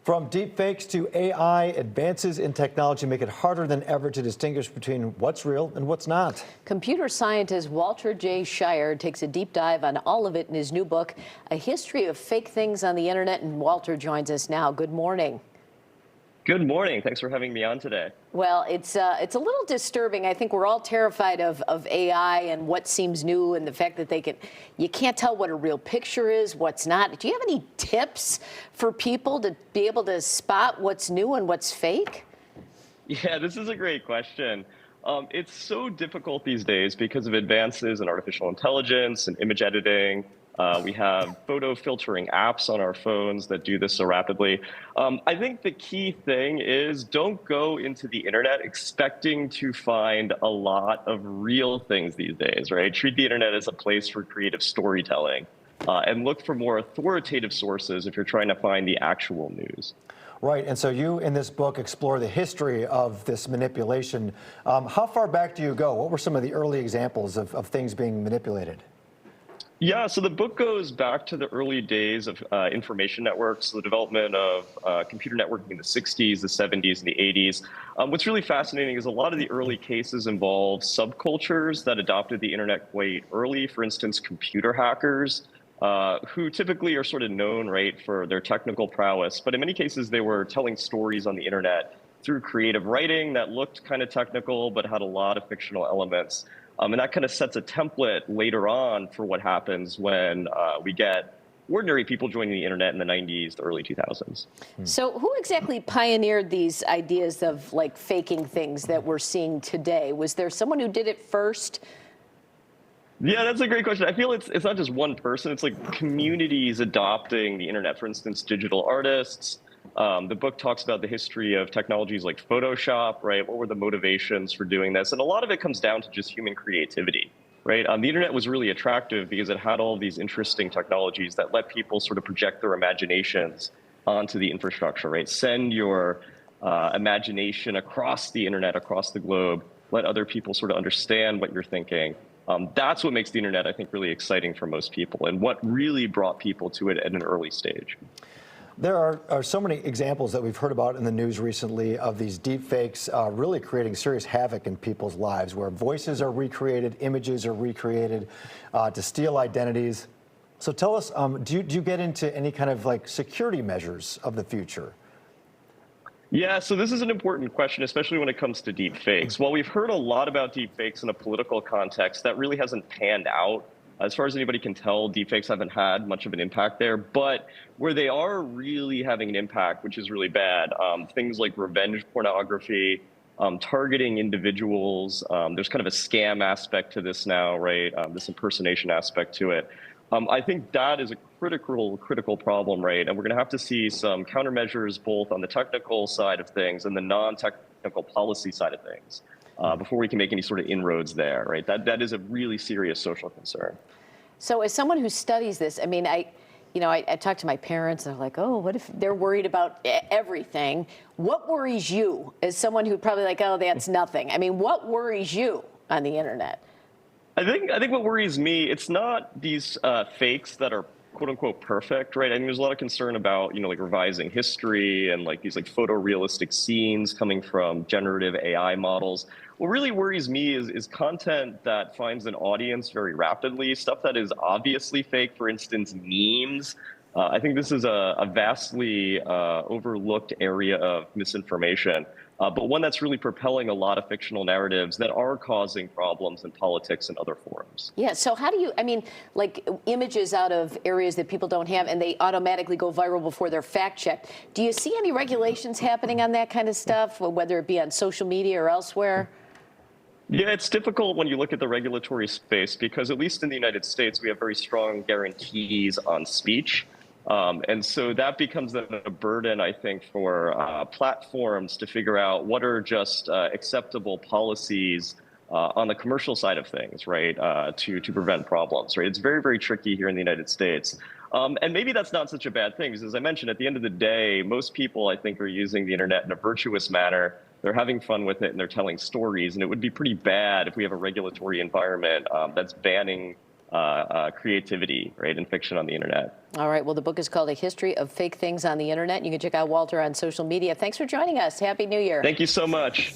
From deepfakes to AI, advances in technology make it harder than ever to distinguish between what's real and what's not. Computer scientist Walter J. Shire takes a deep dive on all of it in his new book, A History of Fake Things on the Internet. And Walter joins us now. Good morning. Good morning. Thanks for having me on today. Well, it's a little disturbing. I think we're all terrified of AI and what seems new and the fact that you can't tell what a real picture is, what's not. Do you have any tips for people to be able to spot what's new and what's fake? Yeah, this is a great question. It's so difficult these days because of advances in artificial intelligence and image editing. We have photo filtering apps on our phones that do this so rapidly. I think the key thing is don't go into the internet expecting to find a lot of real things these days, right? Treat the internet as a place for creative storytelling and look for more authoritative sources if you're trying to find the actual news. Right, and so you in this book explore the history of this manipulation. How far back do you go? What were some of the early examples of things being manipulated? Yeah, so the book goes back to the early days of information networks, the development of computer networking in the 60s, the 70s, and the 80s. What's really fascinating is a lot of the early cases involve subcultures that adopted the internet quite early. For instance, computer hackers, who typically are sort of known, right, for their technical prowess. But in many cases, they were telling stories on the internet through creative writing that looked kind of technical, but had a lot of fictional elements. And that kind of sets a template later on for what happens when we get ordinary people joining the internet in the 90s, the early 2000s. So who exactly pioneered these ideas of like faking things that we're seeing today? Was there someone who did it first? Yeah, that's a great question. I feel it's not just one person. It's like communities adopting the internet. For instance, digital artists. The book talks about the history of technologies like Photoshop, right? What were the motivations for doing this? And a lot of it comes down to just human creativity, right? The internet was really attractive because it had all these interesting technologies that let people sort of project their imaginations onto the infrastructure, right? Send your imagination across the internet, across the globe, let other people sort of understand what you're thinking. That's what makes the internet, I think, really exciting for most people and what really brought people to it at an early stage. There are so many examples that we've heard about in the news recently of these deep fakes really creating serious havoc in people's lives, where voices are recreated, images are recreated to steal identities. So tell us, do you get into any kind of like security measures of the future? Yeah, so this is an important question, especially when it comes to deep fakes. While we've heard a lot about deep fakes in a political context, that really hasn't panned out. As far as anybody can tell, deepfakes haven't had much of an impact there. But where they are really having an impact, which is really bad, things like revenge pornography, targeting individuals. There's kind of a scam aspect to this now, right? This impersonation aspect to it. I think that is a critical problem, right? And we're going to have to see some countermeasures both on the technical side of things and the non-technical policy side of things. Before we can make any sort of inroads there, right? That is a really serious social concern. So as someone who studies this, I mean, I talk to my parents and they're like, oh, what if they're worried about everything? What worries you as someone who probably like, oh, that's nothing? I mean, what worries you on the internet? I think what worries me, it's not these fakes that are quote unquote perfect, right? I mean, there's a lot of concern about, like revising history and like these like photorealistic scenes coming from generative AI models. What really worries me is content that finds an audience very rapidly, stuff that is obviously fake, for instance, memes. I think this is a vastly overlooked area of misinformation, but one that's really propelling a lot of fictional narratives that are causing problems in politics and other forums. Yeah, so how do you, I mean, like images out of areas that people don't have and they automatically go viral before they're fact checked. Do you see any regulations happening on that kind of stuff, whether it be on social media or elsewhere? Yeah, it's difficult when you look at the regulatory space because at least in the United States, we have very strong guarantees on speech. And so that becomes a burden, I think, for platforms to figure out what are just acceptable policies on the commercial side of things, right, to prevent problems, right? It's very, very tricky here in the United States. And maybe that's not such a bad thing, because as I mentioned, at the end of the day, most people, I think, are using the internet in a virtuous manner. They're having fun with it and they're telling stories. And it would be pretty bad if we have a regulatory environment that's banning creativity, right, and fiction on the internet. All right. Well, the book is called A History of Fake Things on the Internet. You can check out Walter on social media. Thanks for joining us. Happy New Year. Thank you so much.